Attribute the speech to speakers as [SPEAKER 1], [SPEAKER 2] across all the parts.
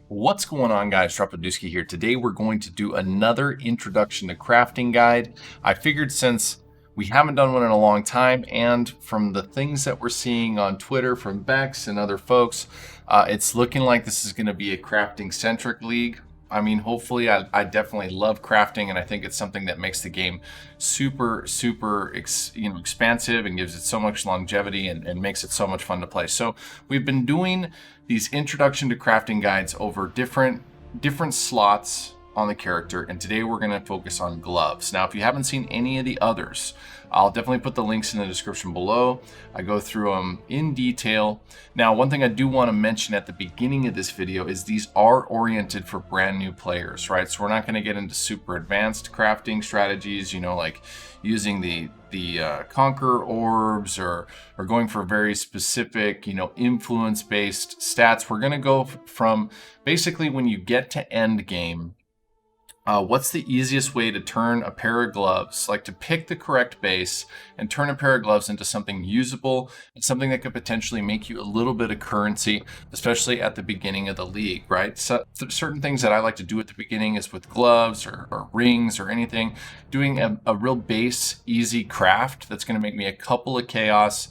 [SPEAKER 1] What's going on, guys? Strapaduski here. Today we're going to do another introduction to crafting guide. I figured since we haven't done one in a long time, and from the things that we're seeing on Twitter from Bex and other folks, it's looking like this is going to be a crafting centric league. I mean, hopefully, I definitely love crafting, and I think it's something that makes the game super expansive and gives it so much longevity and makes it so much fun to play. So we've been doing these introduction to crafting guides over different slots on the character, and today we're going to focus on gloves. Now, if you haven't seen any of the others, I'll definitely put the links in the description below. I go through them in detail. Now, one thing I do want to mention at the beginning of this video is these are oriented for brand new players, right? So we're not going to get into super advanced crafting strategies, like using the conquer orbs or going for very specific, influence based stats. We're going to go from basically when you get to end game, what's the easiest way to turn a pair of gloves, like to pick the correct base and turn a pair of gloves into something usable and something that could potentially make you a little bit of currency, especially at the beginning of the league, right? So certain things that I like to do at the beginning is with gloves or rings or anything, doing a real base, easy craft that's going to make me a couple of chaos.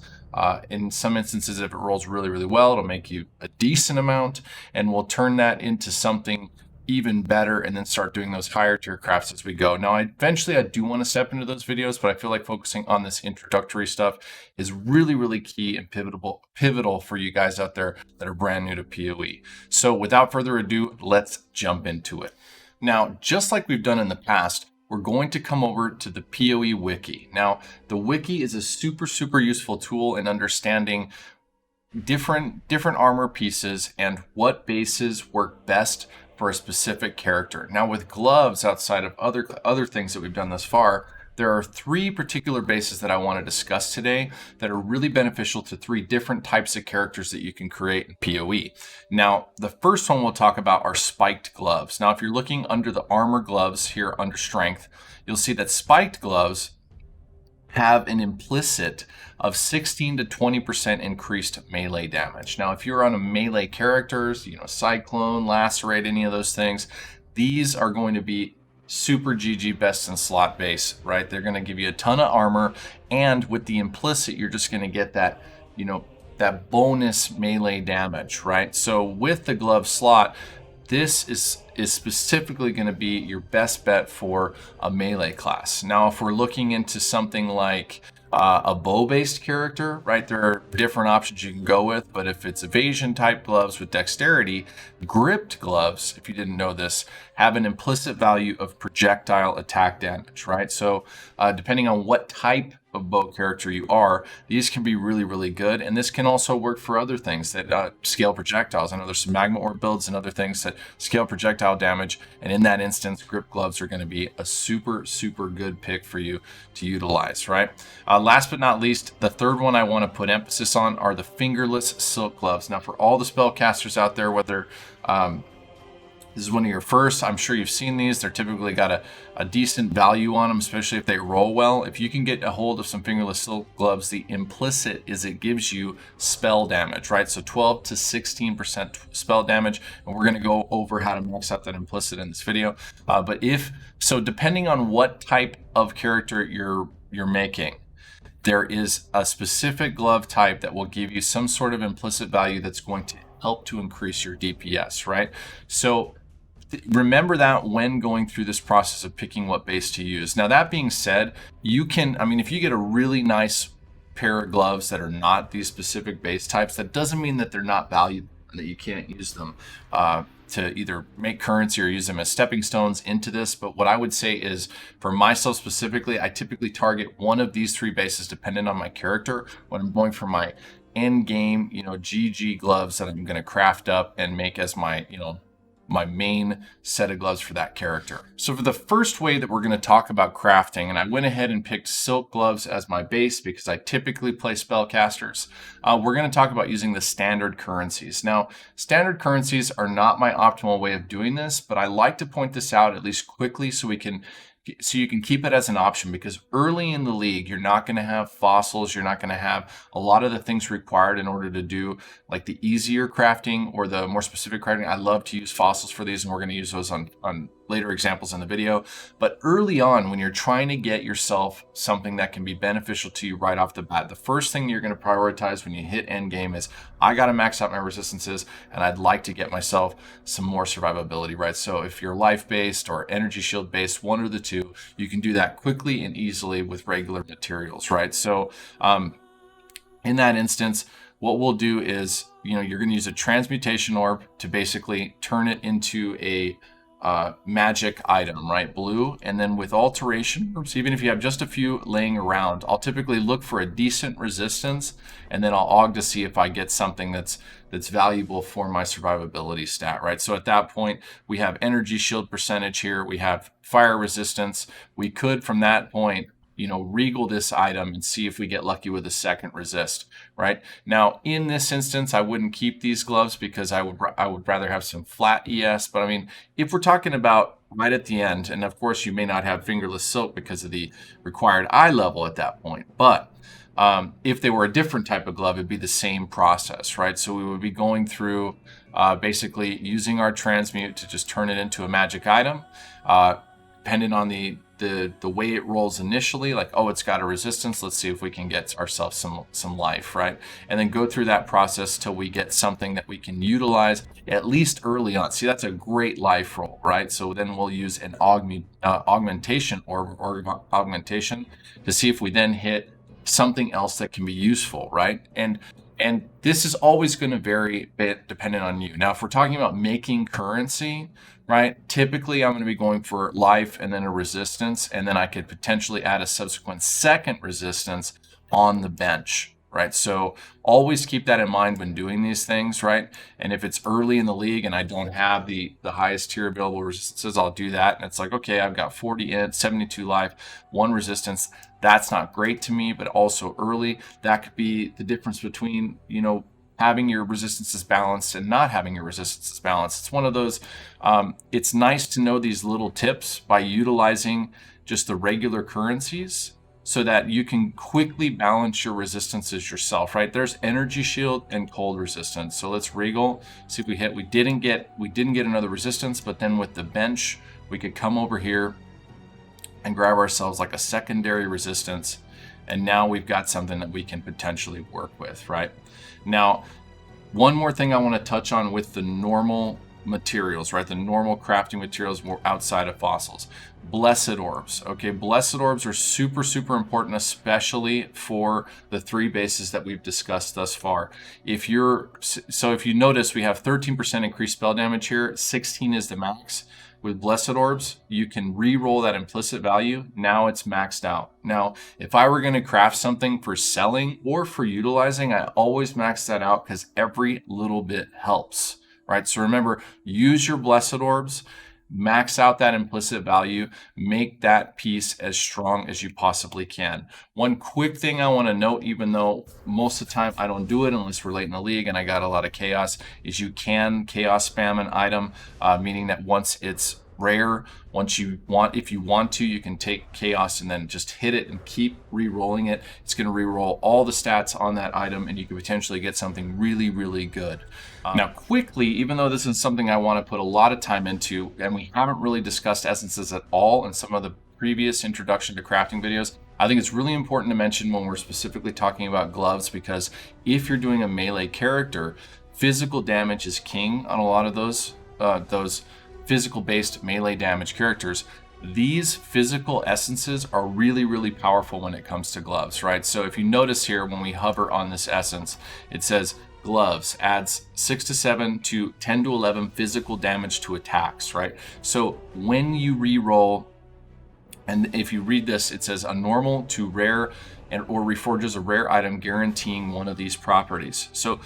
[SPEAKER 1] In some instances, if it rolls really well, it'll make you a decent amount, and we'll turn that into something even better and then start doing those higher tier crafts as we go. Now, eventually I do want to step into those videos, but I feel like focusing on this introductory stuff is really key and pivotal for you guys out there that are brand new to PoE. So without further ado, let's jump into it. Now, just like we've done in the past, we're going to come over to the PoE wiki. Now, the wiki is a super useful tool in understanding different armor pieces and what bases work best for a specific character. Now, with gloves, outside of other things that we've done thus far, there are three particular bases that I want to discuss today that are really beneficial to three different types of characters that you can create in PoE. Now, the first one we'll talk about are spiked gloves. Now, if you're looking under the armor gloves here under strength, you'll see that spiked gloves have an implicit of 16 to 20% increased melee damage. Now, if you're on a melee characters, Cyclone, Lacerate, any of those things, these are going to be super GG best in slot base, right? They're going to give you a ton of armor, and with the implicit, you're just going to get that, that bonus melee damage, right? So with the glove slot, this is specifically going to be your best bet for a melee class. Now, if we're looking into something like a bow-based character, right, there are different options you can go with, but if it's evasion type gloves with dexterity, gripped gloves, if you didn't know this, have an implicit value of projectile attack damage, right? So depending on what type of bow character you are, these can be really good, and this can also work for other things that scale projectiles. I know there's some magma orb builds and other things that scale projectile damage, and in that instance, grip gloves are going to be a super good pick for you to utilize, right? Last but not least, the third one I want to put emphasis on are the fingerless silk gloves. Now, for all the spellcasters out there, whether this is one of your first, I'm sure you've seen these. They're typically got a decent value on them, especially if they roll well. If you can get a hold of some fingerless silk gloves, the implicit is it gives you spell damage, right? So 12 to 16% spell damage. And we're going to go over how to max out that implicit in this video. So depending on what type of character you're making, there is a specific glove type that will give you some sort of implicit value that's going to help to increase your DPS, right? So remember that when going through this process of picking what base to use. Now, that being said, if you get a really nice pair of gloves that are not these specific base types, that doesn't mean that they're not valuable and that you can't use them to either make currency or use them as stepping stones into this. But what I would say is, for myself specifically, I typically target one of these three bases depending on my character when I'm going for my end game, GG gloves that I'm going to craft up and make as my main set of gloves for that character. So for the first way that we're going to talk about crafting, and I went ahead and picked silk gloves as my base because I typically play spellcasters, we're going to talk about using the standard currencies. Now, standard currencies are not my optimal way of doing this, but I like to point this out at least quickly so we can so you can keep it as an option, because early in the league, you're not going to have fossils. You're not going to have a lot of the things required in order to do like the easier crafting or the more specific crafting. I love to use fossils for these, and we're going to use those on later examples in the video. But early on, when you're trying to get yourself something that can be beneficial to you right off the bat, the first thing you're going to prioritize when you hit end game is, I got to max out my resistances, and I'd like to get myself some more survivability, right? So if you're life based or energy shield based, one or the two, you can do that quickly and easily with regular materials, right? So in that instance, what we'll do is, you're going to use a transmutation orb to basically turn it into a magic item, right? Blue. And then with alteration orbs, even if you have just a few laying around, I'll typically look for a decent resistance, and then I'll aug to see if I get something that's valuable for my survivability stat, right? So at that point, we have energy shield percentage here, we have fire resistance. We could, from that point, regal this item and see if we get lucky with a second resist, right? Now, in this instance, I wouldn't keep these gloves because I would rather have some flat ES. But I mean, if we're talking about right at the end, and of course you may not have fingerless silk because of the required eye level at that point, but if they were a different type of glove, it'd be the same process, right? So we would be going through basically using our transmute to just turn it into a magic item, depending on the way it rolls initially, like, oh, it's got a resistance, let's see if we can get ourselves some life, right? And then go through that process till we get something that we can utilize at least early on. See, that's a great life roll, right? So then we'll use an augmentation or augmentation to see if we then hit something else that can be useful, right? And this is always going to vary depending on you. Now, if we're talking about making currency, right, typically I'm going to be going for life and then a resistance, and then I could potentially add a subsequent second resistance on the bench, right? So always keep that in mind when doing these things, right? And if it's early in the league and I don't have the highest tier available resistances, I'll do that. And it's like, okay, I've got 40 int, 72 life, 1 resistance. That's not great to me, but also early, that could be the difference between, having your resistances balanced and not having your resistances balanced. It's one of those, it's nice to know these little tips by utilizing just the regular currencies so that you can quickly balance your resistances yourself, right? There's energy shield and cold resistance. So let's regal, see if we hit. We didn't get another resistance, but then with the bench, we could come over here and grab ourselves like a secondary resistance. And now we've got something that we can potentially work with, right? Now, one more thing I want to touch on with the normal materials, right? The normal crafting materials outside of fossils. Blessed orbs, okay? Blessed orbs are super, super important, especially for the 3 bases that we've discussed thus far. If you notice, we have 13% increased spell damage here, 16 is the max. With Blessed Orbs, you can re-roll that implicit value. Now it's maxed out. Now, if I were going to craft something for selling or for utilizing, I always max that out because every little bit helps, right? So remember, use your Blessed Orbs, max out that implicit value, make that piece as strong as you possibly can. One quick thing I want to note, even though most of the time I don't do it unless we're late in the league and I got a lot of chaos, is you can chaos spam an item, meaning that once it's rare, if you want to, you can take chaos and then just hit it and keep re-rolling it. It's going to re-roll all the stats on that item, and you could potentially get something really, really good. Now, quickly, even though this is something I want to put a lot of time into, and we haven't really discussed essences at all in some of the previous introduction to crafting videos, I think it's really important to mention when we're specifically talking about gloves, because if you're doing a melee character, physical damage is king on a lot of those physical-based melee damage characters. These physical essences are really, really powerful when it comes to gloves, right? So if you notice here, when we hover on this essence, it says gloves adds 6 to 7 to 10 to 11 physical damage to attacks, right? So when you re-roll, and if you read this, it says a normal to rare or reforges a rare item guaranteeing one of these properties. So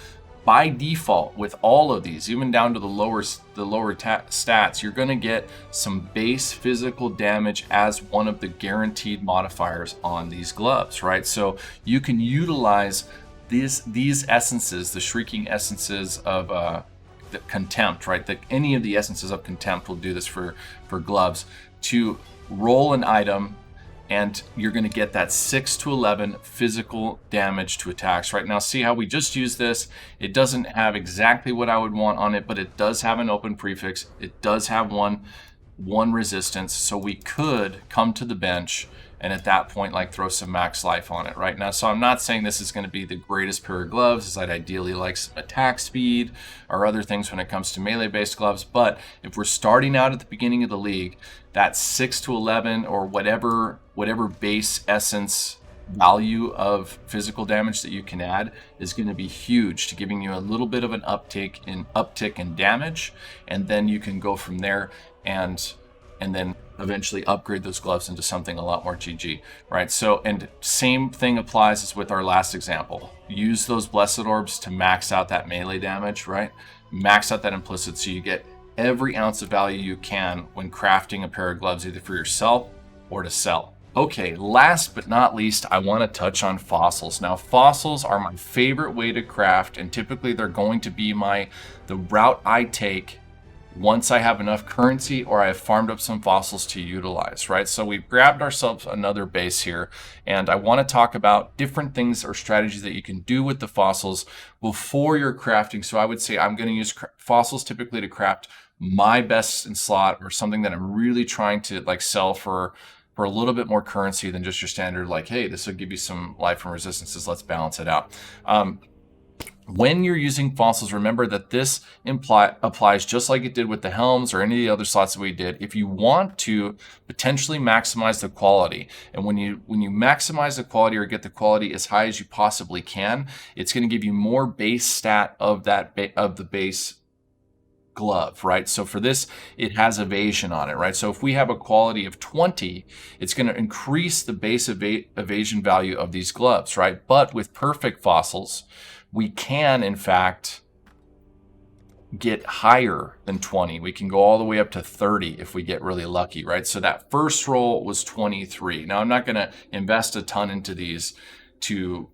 [SPEAKER 1] by default, with all of these, even down to the lower stats, you're going to get some base physical damage as one of the guaranteed modifiers on these gloves, right? So you can utilize these essences, the shrieking essences of the contempt, right? Any of the essences of contempt will do this for gloves, to roll an item, and you're going to get that 6 to 11 physical damage to attacks. Right now, see how we just used this? It doesn't have exactly what I would want on it, but it does have an open prefix. It does have one resistance, so we could come to the bench and at that point like throw some max life on it right now. So I'm not saying this is going to be the greatest pair of gloves, as I'd ideally like some attack speed or other things when it comes to melee based gloves, but if we're starting out at the beginning of the league, that 6 to 11 or whatever base essence value of physical damage that you can add is going to be huge to giving you a little bit of an uptick in damage, and then you can go from there and then eventually upgrade those gloves into something a lot more GG, right? So, and same thing applies as with our last example. Use those Blessed Orbs to max out that melee damage, right? Max out that implicit so you get every ounce of value you can when crafting a pair of gloves, either for yourself or to sell. Okay, last but not least, I want to touch on fossils. Now, fossils are my favorite way to craft, and typically they're going to be the route I take once I have enough currency or I have farmed up some fossils to utilize, right? So we've grabbed ourselves another base here, and I want to talk about different things or strategies that you can do with the fossils before you're crafting. So I would say I'm going to use fossils typically to craft my best in slot, or something that I'm really trying to like sell for a little bit more currency than just your standard, like, hey, this will give you some life and resistances, let's balance it out. When you're using fossils, remember that this applies just like it did with the helms or any of the other slots that we did. If you want to potentially maximize the quality, and when you maximize the quality or get the quality as high as you possibly can, it's going to give you more base stat of the base glove, right? So for this, it has evasion on it, right? So if we have a quality of 20, it's going to increase the base evasion value of these gloves, right? But with perfect fossils, we can, in fact, get higher than 20. We can go all the way up to 30 if we get really lucky, right? So that first roll was 23. Now, I'm not going to invest a ton into these to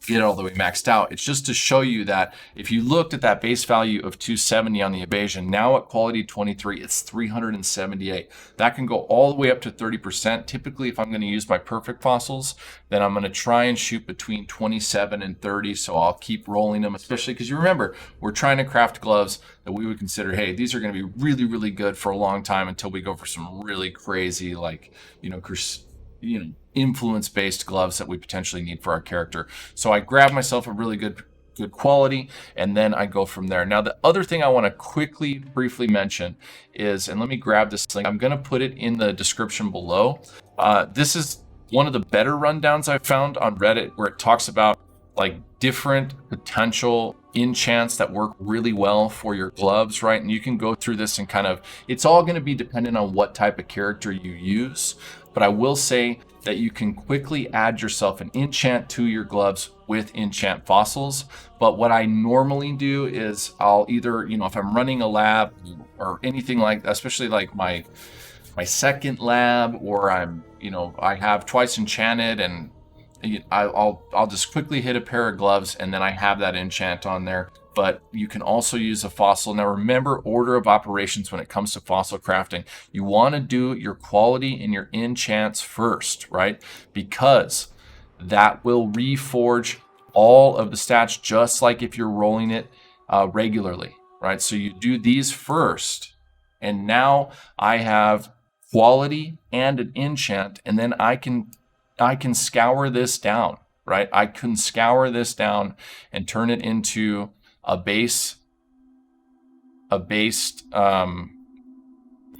[SPEAKER 1] get all the way maxed out. It's just to show you that if you looked at that base value of 270 on the evasion, now at quality 23, it's 378. That can go all the way up to 30%. Typically, if I'm going to use my perfect fossils, then I'm going to try and shoot between 27 and 30. So I'll keep rolling them, especially because you remember, we're trying to craft gloves that we would consider, hey, these are going to be really, really good for a long time until we go for some really crazy, like, influence-based gloves that we potentially need for our character. So I grab myself a really good quality, and then I go from there. Now, the other thing I want to briefly mention is, and let me grab this link. I'm going to put it in the description below. This is one of the better rundowns I've found on Reddit, where it talks about like different potential enchants that work really well for your gloves, right? And you can go through this and it's all going to be dependent on what type of character you use. But I will say that you can quickly add yourself an enchant to your gloves with enchant fossils. But what I normally do is I'll either, if I'm running a lab or anything like, especially like my second lab, or I have twice enchanted, and I'll just quickly hit a pair of gloves, and then I have that enchant on there. But you can also use a fossil. Now remember, order of operations when it comes to fossil crafting. You want to do your quality and your enchants first, right? Because that will reforge all of the stats, just like if you're rolling it regularly, right? So you do these first, and now I have quality and an enchant, and then I can scour this down, right? I can scour this down and turn it into a based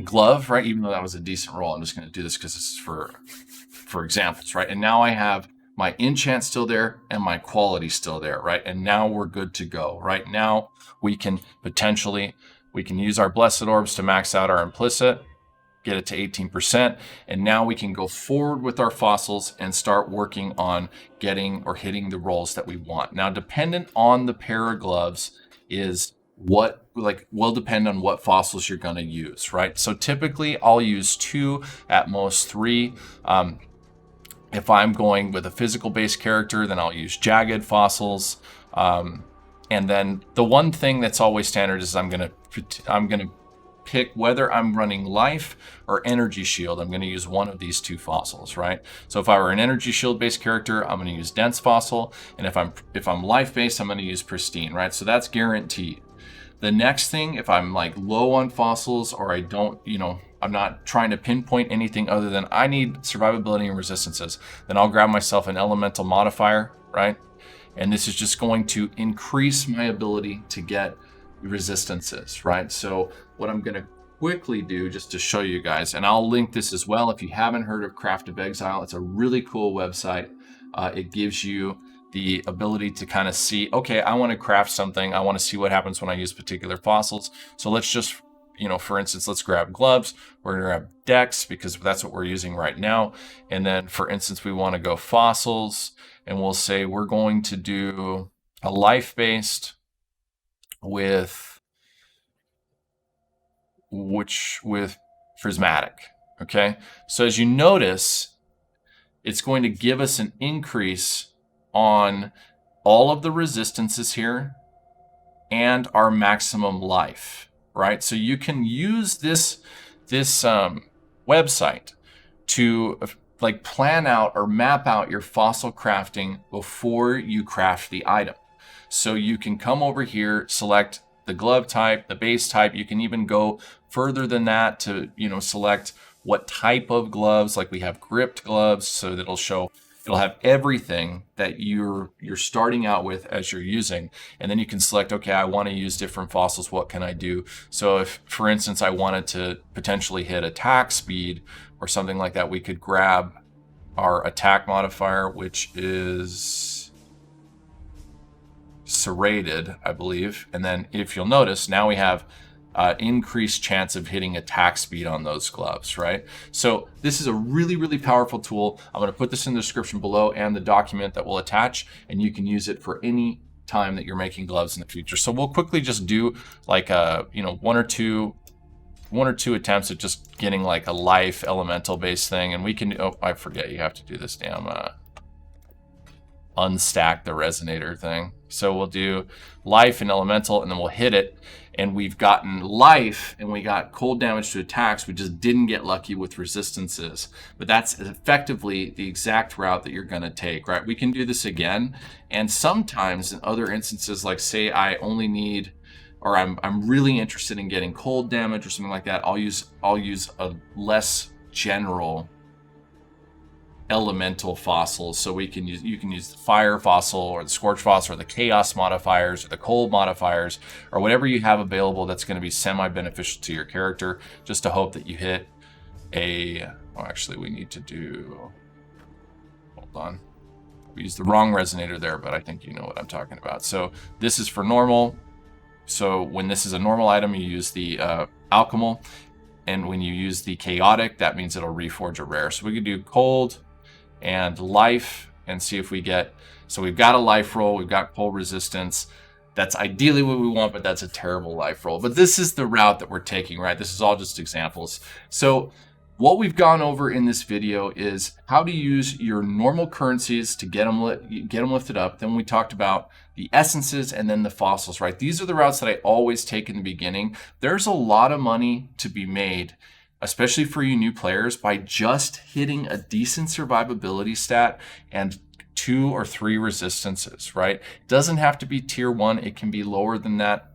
[SPEAKER 1] glove, right? Even though that was a decent roll, I'm just going to do this because this is for examples, right? And now I have my enchant still there and my quality still there, right? And now we're good to go. Right now we can use our Blessed Orbs to max out our implicit, get it to 18%, and now we can go forward with our fossils and start working on getting or hitting the rolls that we want. Now, dependent on the pair of gloves will depend on what fossils you're going to use, right? So typically I'll use 2, at most 3. If I'm going with a physical based character, then I'll use jagged fossils. And then the one thing that's always standard is I'm gonna pick whether I'm running life or energy shield. I'm going to use one of these two fossils, right? So if I were an energy shield based character, I'm going to use dense fossil, and if I'm life based, I'm going to use pristine, right? So that's guaranteed. The next thing, if I'm like low on fossils, or I don't, I'm not trying to pinpoint anything other than I need survivability and resistances, then I'll grab myself an elemental modifier, right? And this is just going to increase my ability to get resistances, right? So what I'm going to quickly do, just to show you guys, and I'll link this as well if you haven't heard of Craft of Exile. It's a really cool website. It gives you the ability to kind of see, okay, I want to craft something. I want to see what happens when I use particular fossils. So let's just, for instance, let's grab gloves. We're going to grab decks because that's what we're using right now. And then, for instance, we want to go fossils, and we'll say we're going to do a life-based with prismatic. Okay, so as you notice, it's going to give us an increase on all of the resistances here and our maximum life, right? So you can use this website to like plan out or map out your fossil crafting before you craft the item. So you can come over here, select the glove type, the base type. You can even go further than that to, select what type of gloves. Like we have gripped gloves, so that it'll have everything that you're starting out with as you're using. And then you can select, okay, I want to use different fossils. What can I do? So if, for instance, I wanted to potentially hit attack speed or something like that, we could grab our attack modifier, which is serrated, I believe. And then if you'll notice, now we have increased chance of hitting attack speed on those gloves, right? So this is a really, really powerful tool. I'm going to put this in the description below and the document that we'll attach, and you can use it for any time that you're making gloves in the future. So we'll quickly just do like one or two attempts at just getting like a life elemental based thing. And we can, I forget, you have to do this damn unstack the resonator thing. So we'll do life and elemental, and then we'll hit it, and we've gotten life and we got cold damage to attacks. We just didn't get lucky with resistances, but that's effectively the exact route that you're going to take, right? We can do this again, and sometimes in other instances, like say I only need, or I'm really interested in getting cold damage or something like that, I'll use a less general elemental fossils. So you can use the fire fossil or the scorch fossil or the chaos modifiers or the cold modifiers or whatever you have available that's going to be semi-beneficial to your character, just to hope that you hit actually we need to do, hold on, we used the wrong resonator there, but I think you know what I'm talking about. So this is for normal. So when this is a normal item, you use the alchemical, and when you use the chaotic, that means it'll reforge a rare. So we could do cold and life and see if we get, so we've got a life roll, we've got cold resistance. That's ideally what we want, but that's a terrible life roll. But this is the route that we're taking, right? This is all just examples. So what we've gone over in this video is how to use your normal currencies to get them lifted up. Then we talked about the essences and then the fossils, right? These are the routes that I always take in the beginning. There's a lot of money to be made, especially for you new players, by just hitting a decent survivability stat and 2 or 3 resistances, right? It doesn't have to be tier 1. It can be lower than that.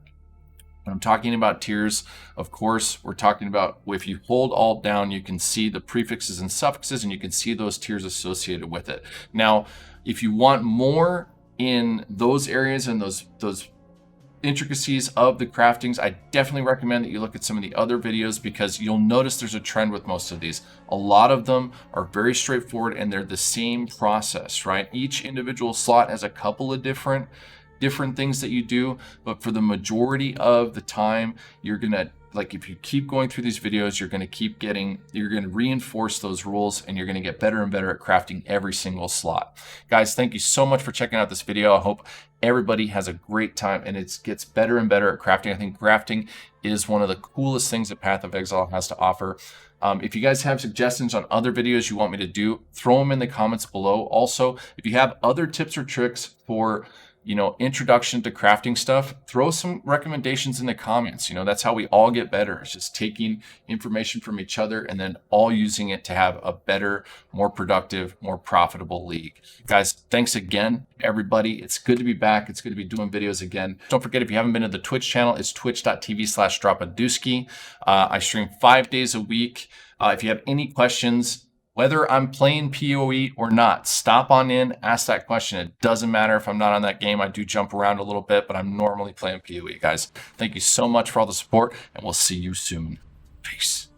[SPEAKER 1] When I'm talking about tiers, of course, we're talking about if you hold Alt down, you can see the prefixes and suffixes, and you can see those tiers associated with it. Now, if you want more in those areas and those intricacies of the craftings, I definitely recommend that you look at some of the other videos, because you'll notice there's a trend with most of these. A lot of them are very straightforward and they're the same process, right? Each individual slot has a couple of different things that you do, but for the majority of the time, you're gonna, like, if you keep going through these videos, you're gonna reinforce those rules, and you're gonna get better and better at crafting every single slot. Guys, thank you so much for checking out this video. I hope everybody has a great time and it gets better and better at crafting. I think crafting is one of the coolest things that Path of Exile has to offer. If you guys have suggestions on other videos you want me to do, throw them in the comments below. Also, if you have other tips or tricks for introduction to crafting stuff, throw some recommendations in the comments. That's how we all get better. It's just taking information from each other and then all using it to have a better, more productive, more profitable league. Guys, thanks again, everybody. It's good to be back. It's good to be doing videos again. Don't forget, if you haven't been to the Twitch channel, it's twitch.tv/dropadooski. I stream 5 days a week. If you have any questions, whether I'm playing PoE or not, stop on in, ask that question. It doesn't matter if I'm not on that game. I do jump around a little bit, but I'm normally playing PoE, guys. Thank you so much for all the support, and we'll see you soon. Peace.